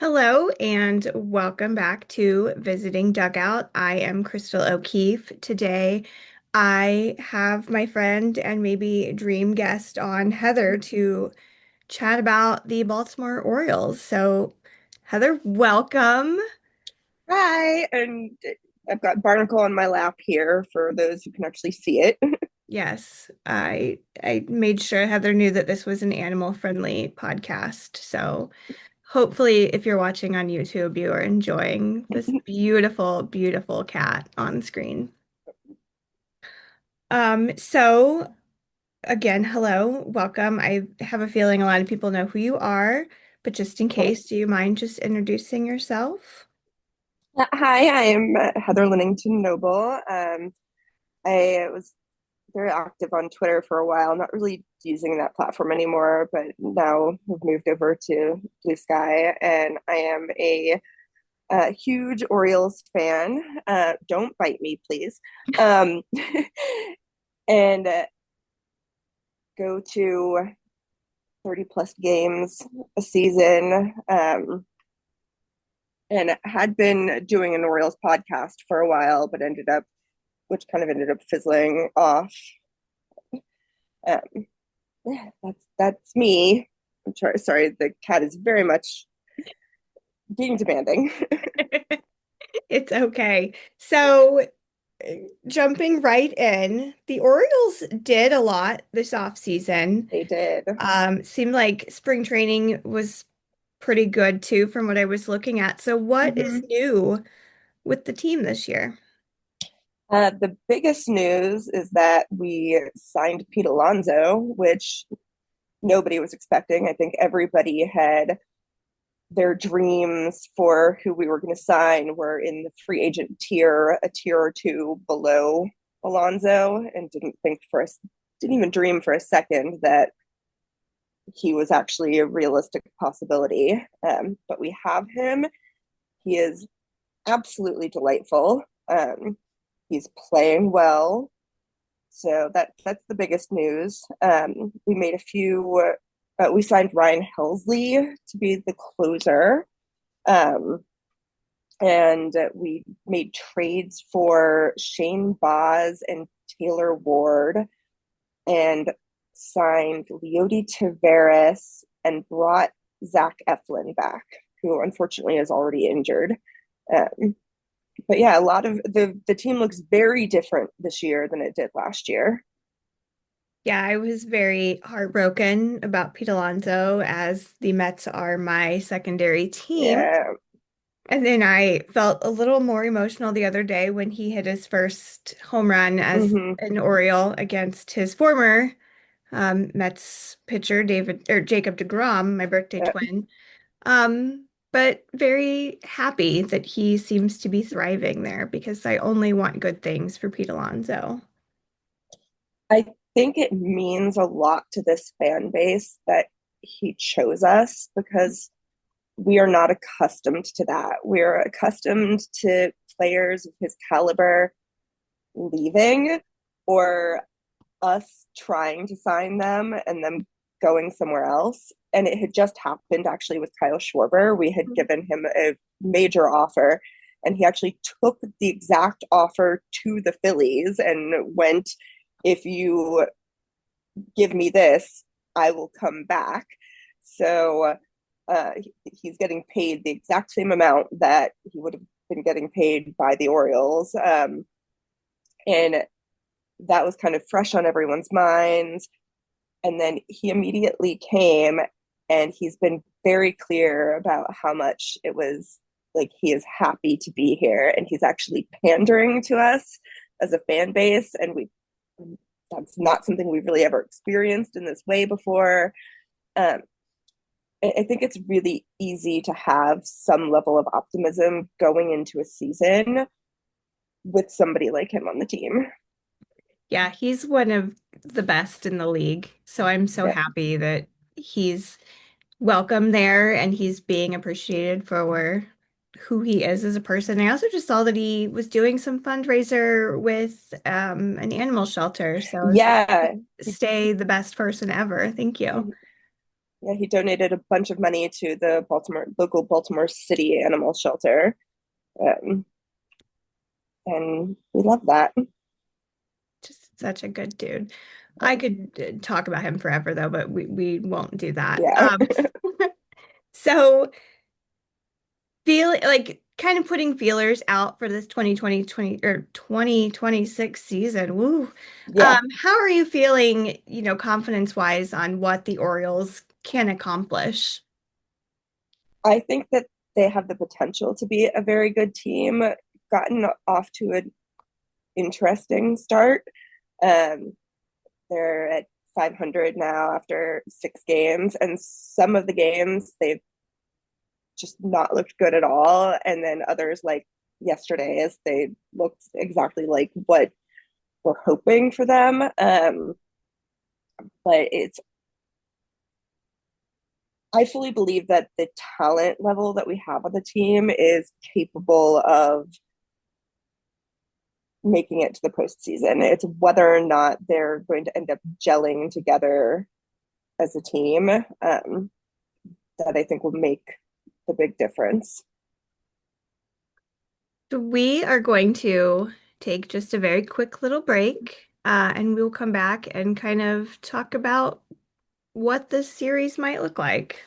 Hello and welcome back to Visiting Dugout. I am Chrystal O'Keefe. Today, I have my friend and maybe dream guest on, Heather, to chat about the Baltimore Orioles. So, Heather, welcome. Hi, and I've got Barnacle on my lap here for those who can actually see it. Yes, I made sure Heather knew that this was an animal-friendly podcast. So, hopefully, if you're watching on YouTube, you are enjoying this beautiful, beautiful cat on screen. So again, hello, welcome. I have a feeling a lot of people know who you are, but just in case, do you mind just introducing yourself? Hi, I am Heather Linnington Noble. I was very active on Twitter for a while, not really using that platform anymore, but now have moved over to Blue Sky, and I am a huge Orioles fan. Don't bite me, please. Um, and go to 30 plus games a season. And had been doing an Orioles podcast for a while, but which kind of ended up fizzling off. Um, yeah, that's me. Sorry, the cat is very much being demanding. It's okay. So, jumping right in, the Orioles did a lot this offseason. They did. Seemed like spring training was pretty good too, from what I was looking at. So, what is Mm-hmm. new with the team this year? The biggest news is that we signed Pete Alonso, which nobody was expecting. I think everybody had their dreams for who we were going to sign were in the free agent tier, a tier or two below Alonso, and didn't even dream for a second that he was actually a realistic possibility. But we have him. He is absolutely delightful. He's playing well, so that's the biggest news. We made a few. We signed Ryan Helsley to be the closer. Um, and we made trades for Shane Boz and Taylor Ward and signed Leody Taveras and brought Zach Eflin back, who unfortunately is already injured. Um, but yeah, a lot of the team looks very different this year than it did last year. Yeah, I was very heartbroken about Pete Alonso as the Mets are my secondary team. Yeah. And then I felt a little more emotional the other day when he hit his first home run as Mm-hmm. an Oriole against his former Mets pitcher, Jacob deGrom, my birthday Yeah. twin. But very happy that he seems to be thriving there because I only want good things for Pete Alonso. I think it means a lot to this fan base that he chose us because we are not accustomed to that. We're accustomed to players of his caliber leaving or us trying to sign them and them going somewhere else. And it had just happened actually with Kyle Schwarber. We had given him a major offer, and he actually took the exact offer to the Phillies and went, if you give me this, I will come back. So uh, he's getting paid the exact same amount that he would have been getting paid by the Orioles. And that was kind of fresh on everyone's minds. And then he immediately came, and he's been very clear about how much it was like he is happy to be here, and he's actually pandering to us as a fan base. And that's not something we've really ever experienced in this way before. Um, I think it's really easy to have some level of optimism going into a season with somebody like him on the team. Yeah, he's one of the best in the league. So I'm so Yeah. happy that he's welcome there and he's being appreciated for who he is as a person. I also just saw that he was doing some fundraiser with an animal shelter. So it's like, Yeah. stay the best person ever. Thank you. Yeah, he donated a bunch of money to the local Baltimore City animal shelter. Um, and we love that. Just such a good dude. I could talk about him forever though, but we won't do that. Yeah. So feel like kind of putting feelers out for this 2020 or 2026 season. Woo. Yeah. How are you feeling, confidence wise on what the Orioles can accomplish? I think that they have the potential to be a very good team, gotten off to an interesting start. Um, they're at 500 now after 6 games, and some of the games they've just not looked good at all. And then others, like yesterday, as they looked exactly like what we're hoping for them. But I fully believe that the talent level that we have on the team is capable of making it to the postseason. It's whether or not they're going to end up gelling together as a team that I think will make the big difference. So we are going to take just a very quick little break, and we'll come back and kind of talk about what this series might look like.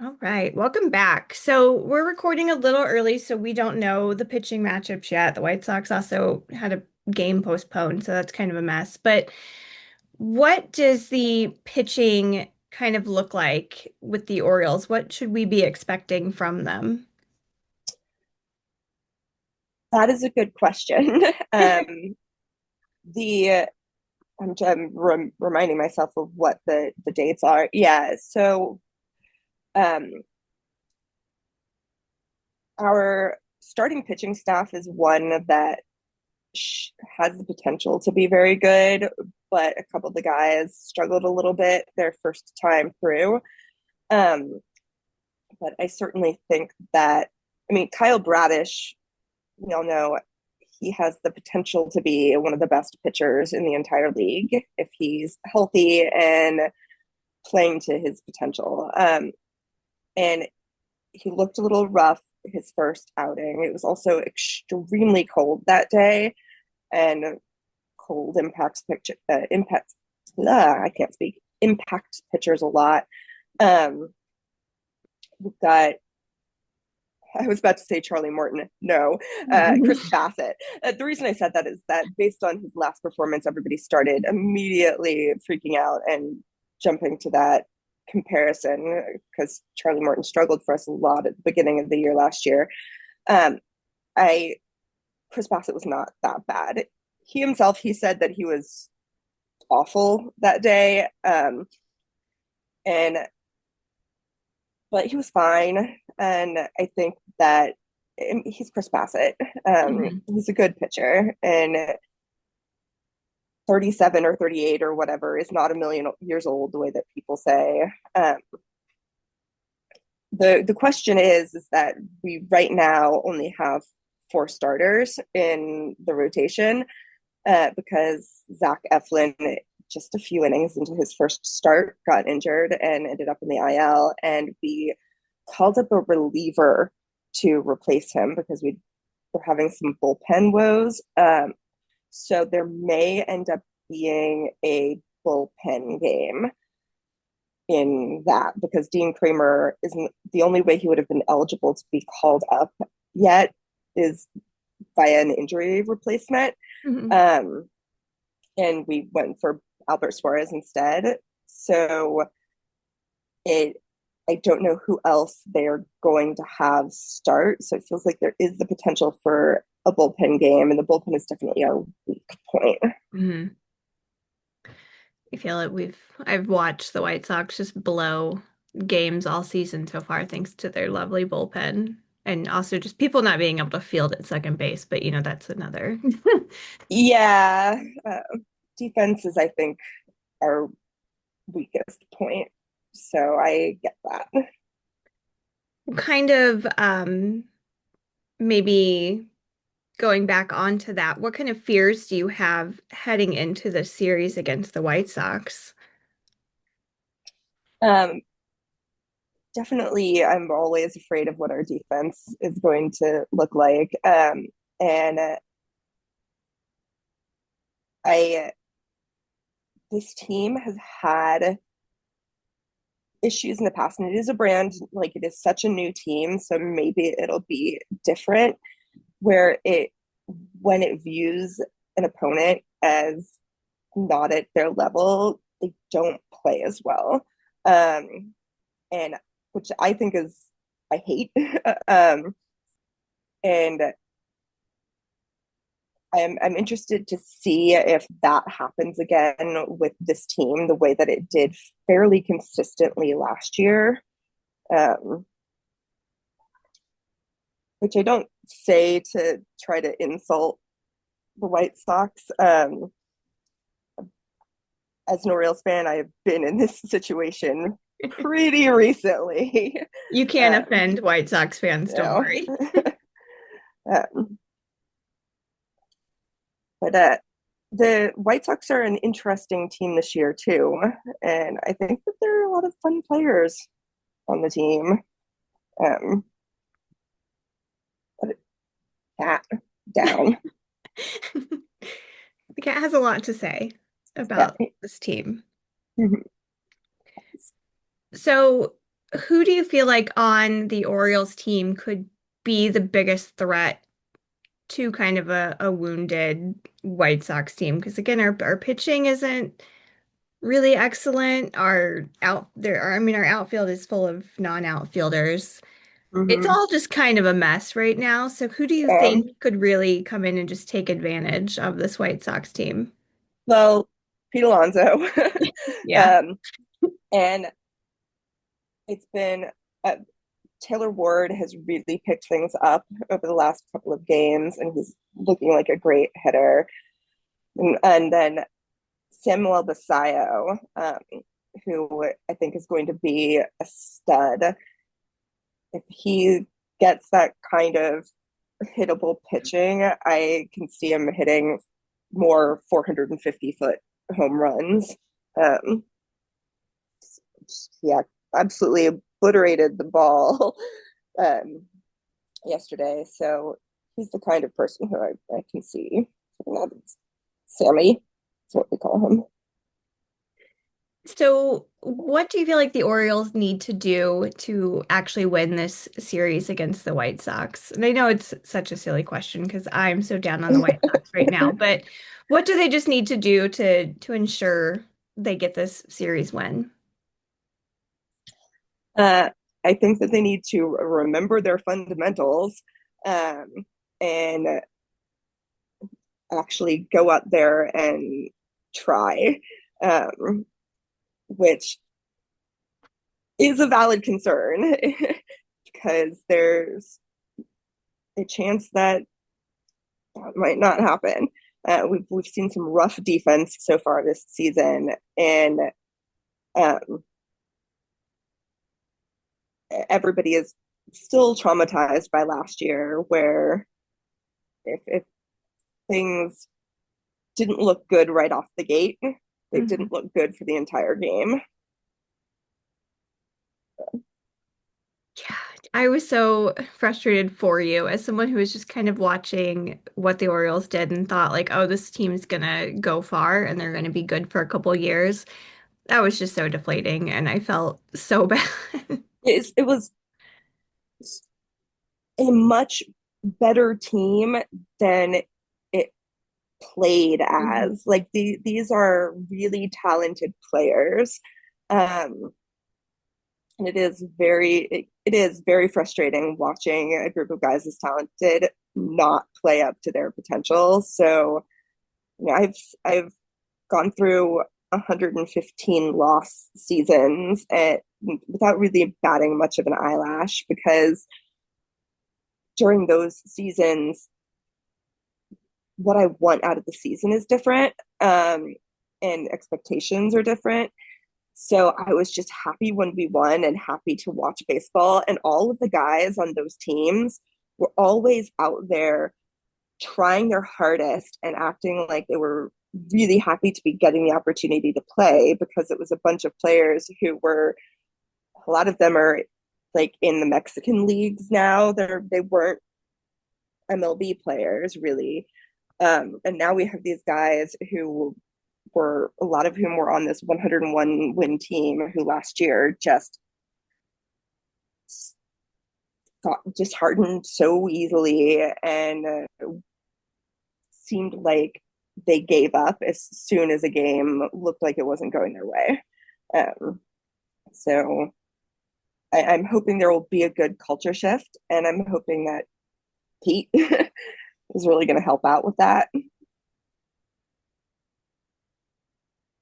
All right, welcome back. So we're recording a little early, so we don't know the pitching matchups yet. The White Sox also had a game postponed, so that's kind of a mess. But what does the pitching kind of look like with the Orioles? What should we be expecting from them? That is a good question. The I'm reminding myself of what the dates are. Yeah, so um, our starting pitching staff is one that has the potential to be very good, but a couple of the guys struggled a little bit their first time through. Um, but I certainly think that, I mean, Kyle Bradish, we all know he has the potential to be one of the best pitchers in the entire league if he's healthy and playing to his potential. And he looked a little rough his first outing. It was also extremely cold that day, and cold impacts. I can't speak. Impact pitchers a lot. Um, we've got. I was about to say Charlie Morton. No, Chris Bassett. The reason I said that is that based on his last performance, everybody started immediately freaking out and jumping to that comparison because Charlie Morton struggled for us a lot at the beginning of the year last year. Um, I Chris Bassett was not that bad. He himself, he said that he was awful that day, and but he was fine. And I think that he's Chris Bassett. Mhm. He's a good pitcher, and 37 or 38 or whatever is not a million years old the way that people say. The question is that we right now only have 4 starters in the rotation because Zach Eflin, just a few innings into his first start, got injured and ended up in the IL. And we called up a reliever to replace him because we were having some bullpen woes. So there may end up being a bullpen game in that because Dean Kramer isn't the only way he would have been eligible to be called up yet is via an injury replacement. Mhm. Um, and we went for Albert Suarez instead. So it I don't know who else they're going to have start. So it feels like there is the potential for a bullpen game, and the bullpen is definitely our weak point. Mhm. I feel like I've watched the White Sox just blow games all season so far, thanks to their lovely bullpen. And also just people not being able to field at second base, but that's another. Yeah, defense is, I think, our weakest point. So I get that. Kind of maybe going back onto that, what kind of fears do you have heading into the series against the White Sox? Um, Definitely, I'm always afraid of what our defense is going to look like. And I This team has had issues in the past, and it is a brand, like it is such a new team, so maybe it'll be different where it when it views an opponent as not at their level, they don't play as well. And which I think is I hate. And I'm interested to see if that happens again with this team the way that it did fairly consistently last year. Um, which I don't say to try to insult the White Sox. As an Orioles fan, I have been in this situation pretty recently. You can't Um, offend White Sox fans, you don't know, worry. um, but the White Sox are an interesting team this year too, and I think that there are a lot of fun players on the team. Um, but cat down, The cat has a lot to say yeah. about this team. Mhm. So, who do you feel like on the Orioles team could be the biggest threat to kind of a wounded White Sox team? Because again, our pitching isn't really excellent. I mean, our outfield is full of non-outfielders. It's Mhm. all just kind of a mess right now. So who do you Um, think could really come in and just take advantage of this White Sox team? well, Pete Alonso, Yeah. um, and it's been uh, Taylor Ward has really picked things up over the last couple of games, and he's looking like a great hitter. And then Samuel Basayo, who I think is going to be a stud. If he gets that kind of hittable pitching, I can see him hitting more 450-foot home runs. Um, yeah, absolutely obliterated the ball um, yesterday. So he's the kind of person who I can see. Sammy, that's what we call him. So, what do you feel like the Orioles need to do to actually win this series against the White Sox? And I know it's such a silly question because I'm so down on the White Sox right now, but what do they just need to do to ensure they get this series win? uh, I think that they need to remember their fundamentals um, and actually go out there and try, which is a valid concern because there's a chance that that might not happen. We've seen some rough defense so far this season, and um, everybody is still traumatized by last year, where if things didn't look good right off the gate, they Mhm. didn't look good for the entire game. Yeah, I was so frustrated for you as someone who was just kind of watching what the Orioles did and thought like, oh, this team's gonna go far and they're gonna be good for a couple years. That was just so deflating, and I felt so bad. It was a much better team than it played Mhm. as. Like these are really talented players. Um, and it is very frustrating watching a group of guys as talented not play up to their potential. So, you know, I've gone through 115 loss seasons without really batting much of an eyelash because during those seasons, what I want out of the season is different, and expectations are different. So I was just happy when we won and happy to watch baseball. And all of the guys on those teams were always out there trying their hardest and acting like they were really happy to be getting the opportunity to play, because it was a bunch of players who were, a lot of them are like in the Mexican leagues now. They weren't MLB players really. And now we have these guys who were, a lot of whom were on this 101 win team, who last year just got disheartened so easily, and seemed like they gave up as soon as a game looked like it wasn't going their way. Um, so I'm hoping there will be a good culture shift, and I'm hoping that Pete is really going to help out with that.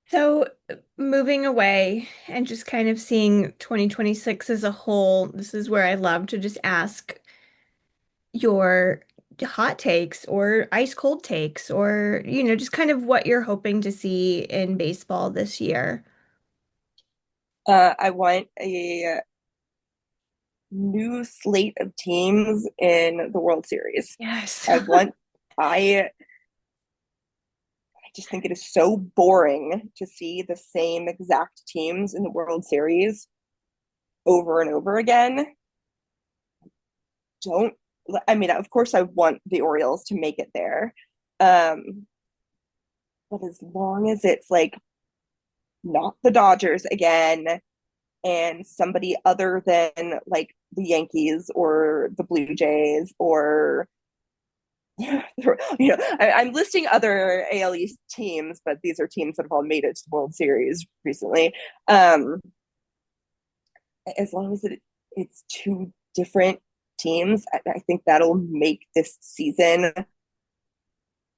So, moving away and just kind of seeing 2026 as a whole, this is where I love to just ask your hot takes or ice cold takes or, just kind of what you're hoping to see in baseball this year. I want a new slate of teams in the World Series. Yes. I want, I just think it is so boring to see the same exact teams in the World Series over and over again. Don't, I mean, of course, I want the Orioles to make it there. Um, but as long as it's like not the Dodgers again, and somebody other than like the Yankees or the Blue Jays, or I'm listing other AL East teams, but these are teams that have all made it to the World Series recently. Um, as long as it's two different teams, I think that'll make this season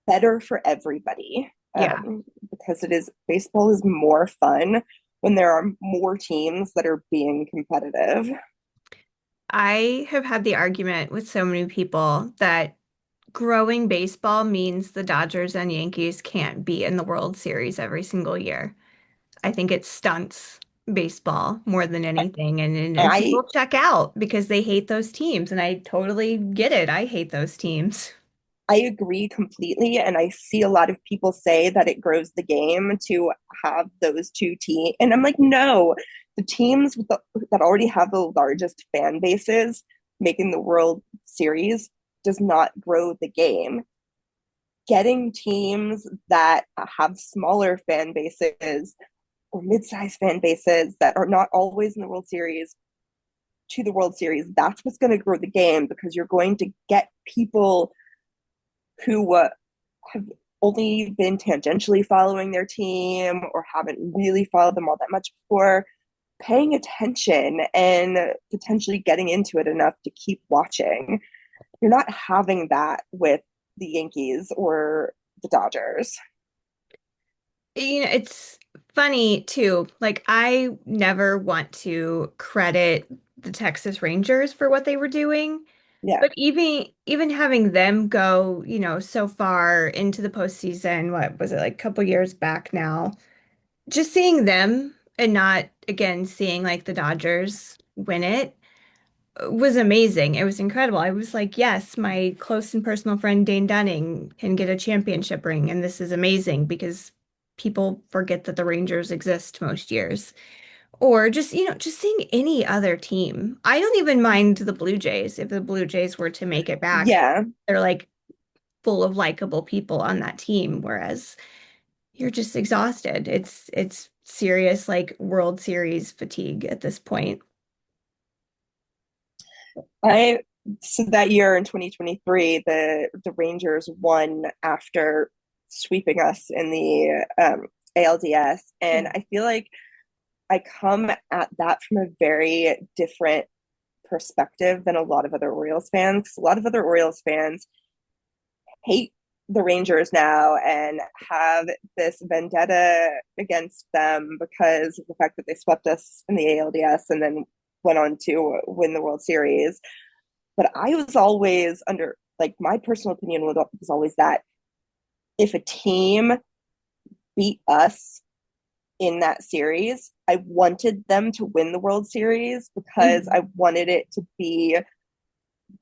better for everybody. Yeah. Because it is, baseball is more fun when there are more teams that are being competitive. I have had the argument with so many people that growing baseball means the Dodgers and Yankees can't be in the World Series every single year. I think it stunts baseball more than anything. And I people check out because they hate those teams. And I totally get it. I hate those teams. I agree completely, and I see a lot of people say that it grows the game to have those two teams, and I'm like, no, the teams that already have the largest fan bases making the World Series does not grow the game. Getting teams that have smaller fan bases or mid-sized fan bases that are not always in the World Series to the World Series, that's what's going to grow the game, because you're going to get people who have only been tangentially following their team or haven't really followed them all that much before, paying attention and potentially getting into it enough to keep watching. You're not having that with the Yankees or the Dodgers. It's funny too. Like, I never want to credit the Texas Rangers for what they were doing. Yeah. But even having them go, so far into the postseason, what was it, like a couple years back now? Just seeing them and not again seeing like the Dodgers win it was amazing. It was incredible. I was like, yes, my close and personal friend Dane Dunning can get a championship ring, and this is amazing because people forget that the Rangers exist most years. Or just, just seeing any other team. I don't even mind the Blue Jays if the Blue Jays were to make it back. Yeah. They're like full of likable people on that team, whereas you're just exhausted. It's serious like World Series fatigue at this point. I So that year in 2023, the Rangers won after sweeping us in the ALDS, and Yeah. I feel like I come at that from a very different perspective than a lot of other Orioles fans. Because a lot of other Orioles fans hate the Rangers now and have this vendetta against them because of the fact that they swept us in the ALDS and then went on to win the World Series. But I was always under, like, my personal opinion was always that if a team beat us in that series, I wanted them to win the World Series because Mhm. I wanted it to be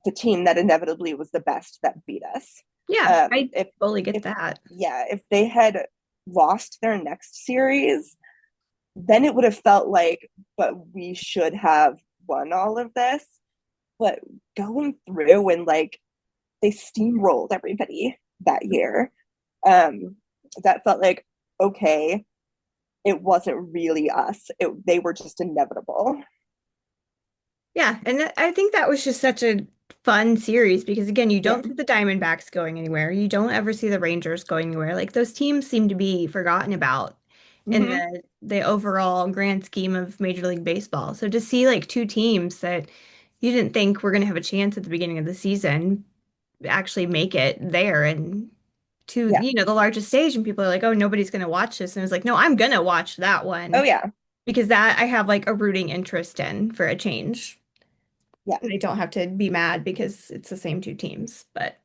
the team that inevitably was the best that beat us. Yeah, I If fully get if that. yeah, if they had lost their next series, then it would have felt like, but we should have won all of this. But going through and like they steamrolled everybody that year, um, that felt like okay, it wasn't really us. They were just inevitable. Yeah, and I think that was just such a fun series because again, you Yeah. don't see the Diamondbacks going anywhere. You don't ever see the Rangers going anywhere. Like those teams seem to be forgotten about in Mm-hmm. the overall grand scheme of Major League Baseball. So to see like two teams that you didn't think were going to have a chance at the beginning of the season actually make it there and to, Yeah. the largest stage and people are like, "Oh, nobody's going to watch this." And I was like, "No, I'm going to watch that Oh one yeah. because that I have like a rooting interest in for a change." Yeah. And I don't have to be mad because it's the same two teams, but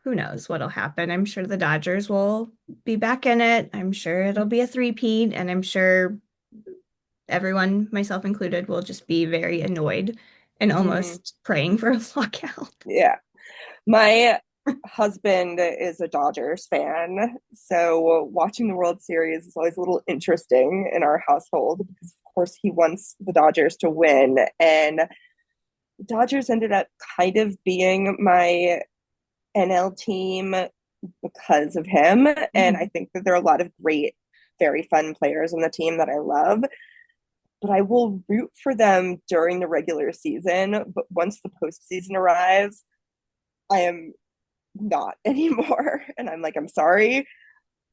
who knows what'll happen. I'm sure the Dodgers will be back in it. I'm sure it'll be a three-peat, and I'm sure everyone, myself included, will just be very annoyed and Mm-hmm. almost praying for a lockout. Yeah. My husband is a Dodgers fan, so watching the World Series is always a little interesting in our household because, of course, he wants the Dodgers to win, and the Dodgers ended up kind of being my NL team because of him, and I Mhm. think that there are a lot of great, very fun players on the team that I love. But I will root for them during the regular season. But once the postseason arrives, I am not anymore. And I'm like, I'm sorry.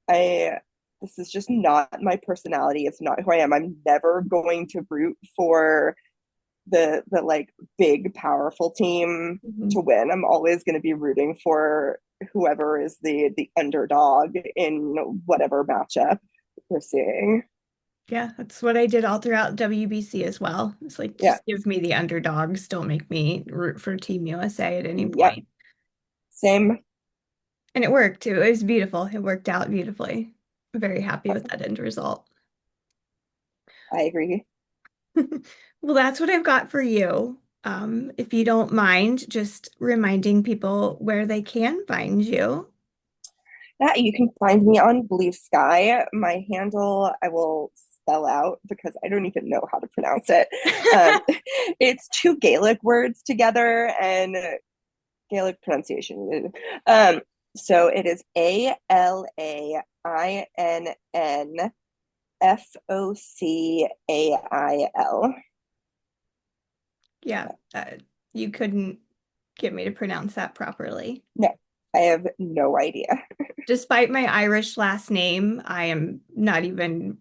I This is just not my personality. It's not who I am. I'm never going to root for the like big powerful team to Mhm. win. I'm always going to be rooting for whoever is the underdog in whatever matchup we're seeing. Yeah, that's what I did all throughout WBC as well. It's like, Yeah. just give me the underdogs. Don't make me root for Team USA at any Yep. point. Same. And it worked too. It was beautiful. It worked out beautifully. I'm very happy with that end result. I agree. Well, that's what I've got for you. If you don't mind, just reminding people where they can find you. Yeah, you can find me on Blue Sky. My handle I will spell out because I don't even know how to pronounce it. Um, it's two Gaelic words together and Gaelic pronunciation. Um, so it is ALAINNFOCAIL. Yeah, you couldn't get me to pronounce that properly. No, I have no idea. Despite my Irish last name, I am not even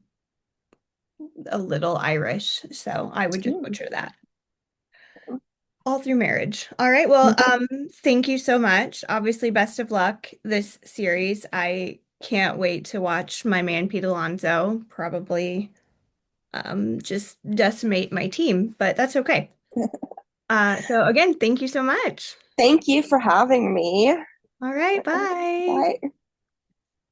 a little Irish, so I would just butcher that. All through marriage. All right. Well, thank you so much. Obviously, best of luck this series. I can't wait to watch my man Pete Alonso probably just decimate my team, but that's okay. So again, thank you so much. Thank you for having me. All right, bye. Bye.